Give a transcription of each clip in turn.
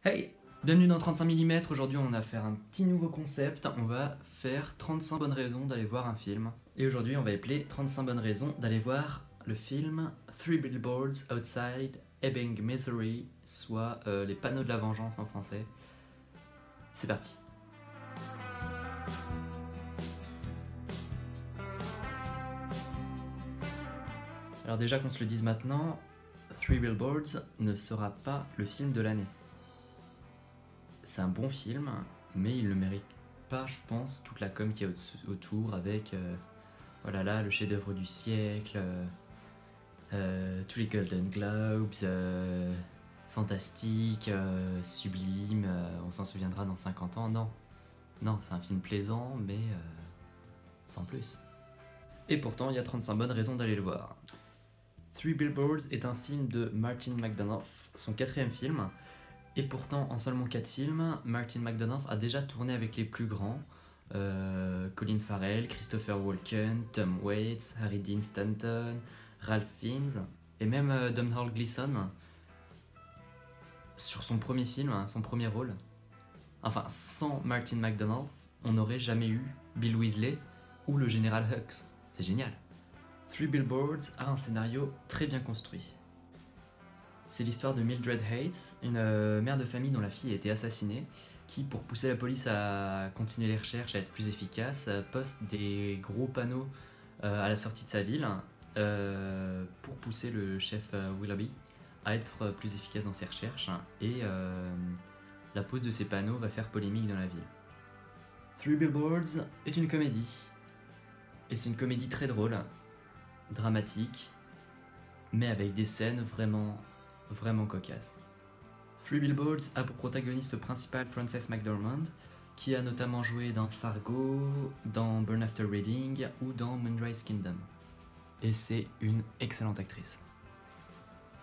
Hey, bienvenue dans 35 mm. Aujourd'hui, on va faire un petit nouveau concept. On va faire 35 bonnes raisons d'aller voir un film. Et aujourd'hui, on va appeler 35 bonnes raisons d'aller voir le film Three Billboards Outside Ebbing, Missouri, soit les panneaux de la vengeance en français. C'est parti. Alors déjà qu'on se le dise maintenant, Three Billboards ne sera pas le film de l'année. C'est un bon film, mais il ne mérite pas, je pense, toute la com qu'il y a autour avec oh là là, le chef-d'œuvre du siècle, tous les Golden Globes, fantastique, sublime, on s'en souviendra dans 50 ans. Non, c'est un film plaisant, mais sans plus. Et pourtant, il y a 35 bonnes raisons d'aller le voir. Three Billboards est un film de Martin McDonagh, son 4e film. Et pourtant, en seulement 4 films, Martin McDonagh a déjà tourné avec les plus grands. Colin Farrell, Christopher Walken, Tom Waits, Harry Dean Stanton, Ralph Fiennes, et même Domhnall Gleeson sur son premier film, son premier rôle. Enfin, sans Martin McDonagh, on n'aurait jamais eu Bill Weasley ou le général Hux. C'est génial. Three Billboards a un scénario très bien construit. C'est l'histoire de Mildred Hates, une mère de famille dont la fille a été assassinée, qui, pour pousser la police à continuer les recherches, à être plus efficace, poste des gros panneaux à la sortie de sa ville pour pousser le chef Willoughby à être plus efficace dans ses recherches. Et la pose de ces panneaux va faire polémique dans la ville. Three Billboards est une comédie. Et c'est une comédie très drôle, dramatique, mais avec des scènes vraiment cocasse. Three Billboards a pour protagoniste principal Frances McDormand, qui a notamment joué dans Fargo, dans Burn After Reading ou dans Moonrise Kingdom. Et c'est une excellente actrice.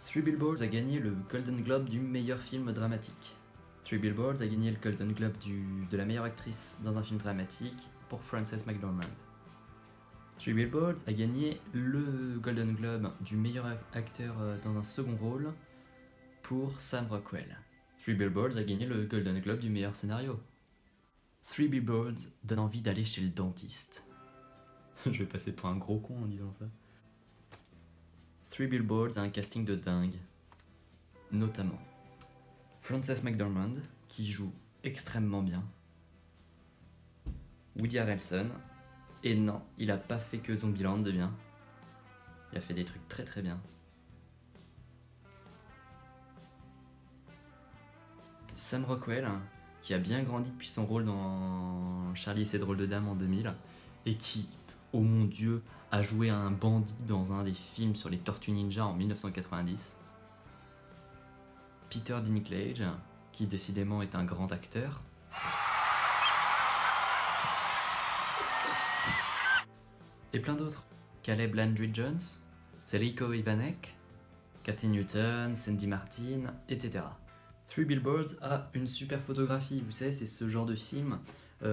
Three Billboards a gagné le Golden Globe du meilleur film dramatique. Three Billboards a gagné le Golden Globe de la meilleure actrice dans un film dramatique pour Frances McDormand. Three Billboards a gagné le Golden Globe du meilleur acteur dans un second rôle pour Sam Rockwell. Three Billboards a gagné le Golden Globe du meilleur scénario. Three Billboards donne envie d'aller chez le dentiste. Je vais passer pour un gros con en disant ça. Three Billboards a un casting de dingue. Notamment Frances McDormand, qui joue extrêmement bien. Woody Harrelson. Et non, il a pas fait que Zombieland de bien. Il a fait des trucs très bien. Sam Rockwell, qui a bien grandi depuis son rôle dans Charlie et ses drôles de dames en 2000, et qui, oh mon dieu, a joué un bandit dans un des films sur les Tortues Ninja en 1990. Peter Dinklage, qui décidément est un grand acteur. Et plein d'autres. Caleb Landry Jones, Zeljko Ivanek, Kathy Newton, Sandy Martin, etc. Three Billboards a une super photographie, vous savez, c'est ce genre de film où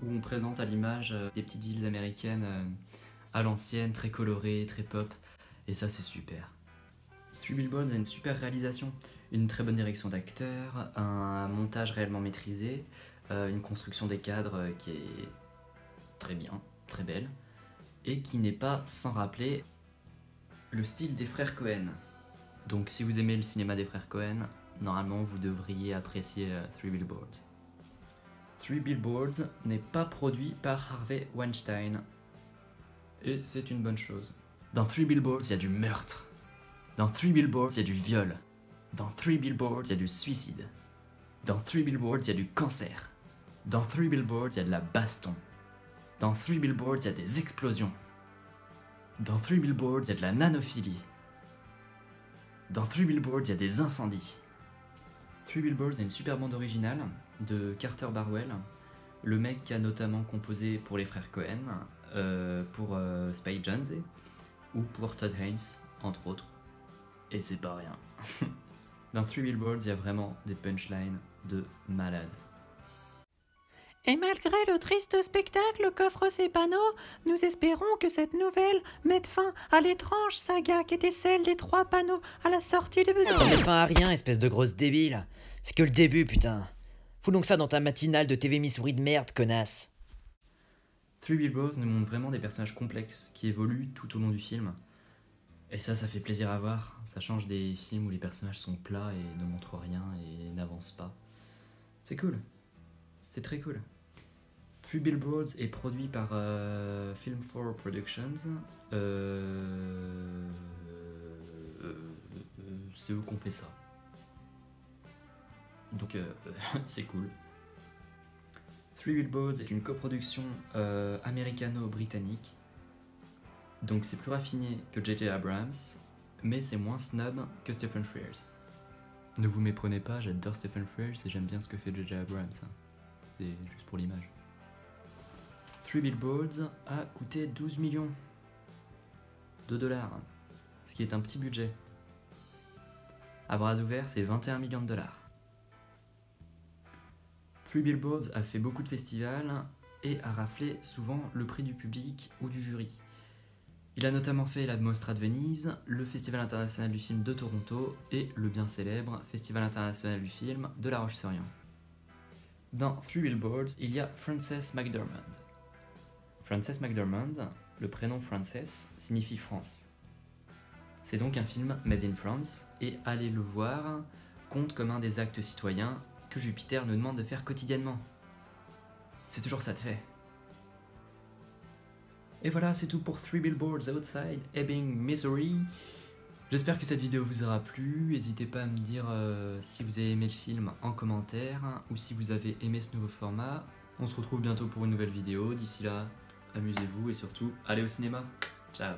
on présente à l'image des petites villes américaines à l'ancienne, très colorées, très pop, et ça c'est super. Three Billboards a une super réalisation, une très bonne direction d'acteurs, un montage réellement maîtrisé, une construction des cadres qui est très bien, très belle, et qui n'est pas sans rappeler le style des frères Coen. Donc si vous aimez le cinéma des frères Coen, normalement vous devriez apprécier Three Billboards. Three Billboards n'est pas produit par Harvey Weinstein, et c'est une bonne chose. Dans Three Billboards, il y a du meurtre. Dans Three Billboards, il y a du viol. Dans Three Billboards, il y a du suicide. Dans Three Billboards, il y a du cancer. Dans Three Billboards, il y a de la baston. Dans Three Billboards, il y a des explosions. Dans Three Billboards, il y a de la nanophilie. Dans Three Billboards, il y a des incendies. Three Billboards a une super bande originale de Carter Barwell, le mec qui a notamment composé pour les frères Coen, pour Spike Jonze ou pour Todd Haynes, entre autres. Et c'est pas rien. Dans Three Billboards, il y a vraiment des punchlines de malade. Et malgré le triste spectacle qu'offrent ces panneaux, nous espérons que cette nouvelle mette fin à l'étrange saga qui était celle des 3 panneaux à la sortie de... Ça met fin à rien, espèce de grosse débile. C'est que le début, putain. Fous donc ça dans ta matinale de TV mi-souris de merde, connasse. Three Billboards nous montre vraiment des personnages complexes qui évoluent tout au long du film. Et ça fait plaisir à voir. Ça change des films où les personnages sont plats et ne montrent rien et n'avancent pas. C'est cool. C'est très cool. Three Billboards est produit par Film 4 Productions. C'est eux qui ont fait ça. Donc c'est cool. Three Billboards est une coproduction américano-britannique. Donc c'est plus raffiné que J.J. Abrams, mais c'est moins snob que Stephen Frears. Ne vous méprenez pas, j'adore Stephen Frears et j'aime bien ce que fait J.J. Abrams. C'est juste pour l'image. Three Billboards a coûté 12 millions de dollars, ce qui est un petit budget. À bras ouverts, c'est 21 millions de dollars. Three Billboards a fait beaucoup de festivals et a raflé souvent le prix du public ou du jury. Il a notamment fait la Mostra de Venise, le Festival international du film de Toronto et le bien célèbre Festival international du film de La Roche-sur-Yon. Dans Three Billboards, il y a Frances McDormand. Frances McDormand, le prénom Frances, signifie France. C'est donc un film made in France et aller le voir compte comme un des actes citoyens que Jupiter nous demande de faire quotidiennement. C'est toujours ça de fait. Et voilà, c'est tout pour Three Billboards Outside Ebbing, Missouri. J'espère que cette vidéo vous aura plu. N'hésitez pas à me dire si vous avez aimé le film en commentaire ou si vous avez aimé ce nouveau format. On se retrouve bientôt pour une nouvelle vidéo. D'ici là, amusez-vous et surtout, allez au cinéma. Ciao.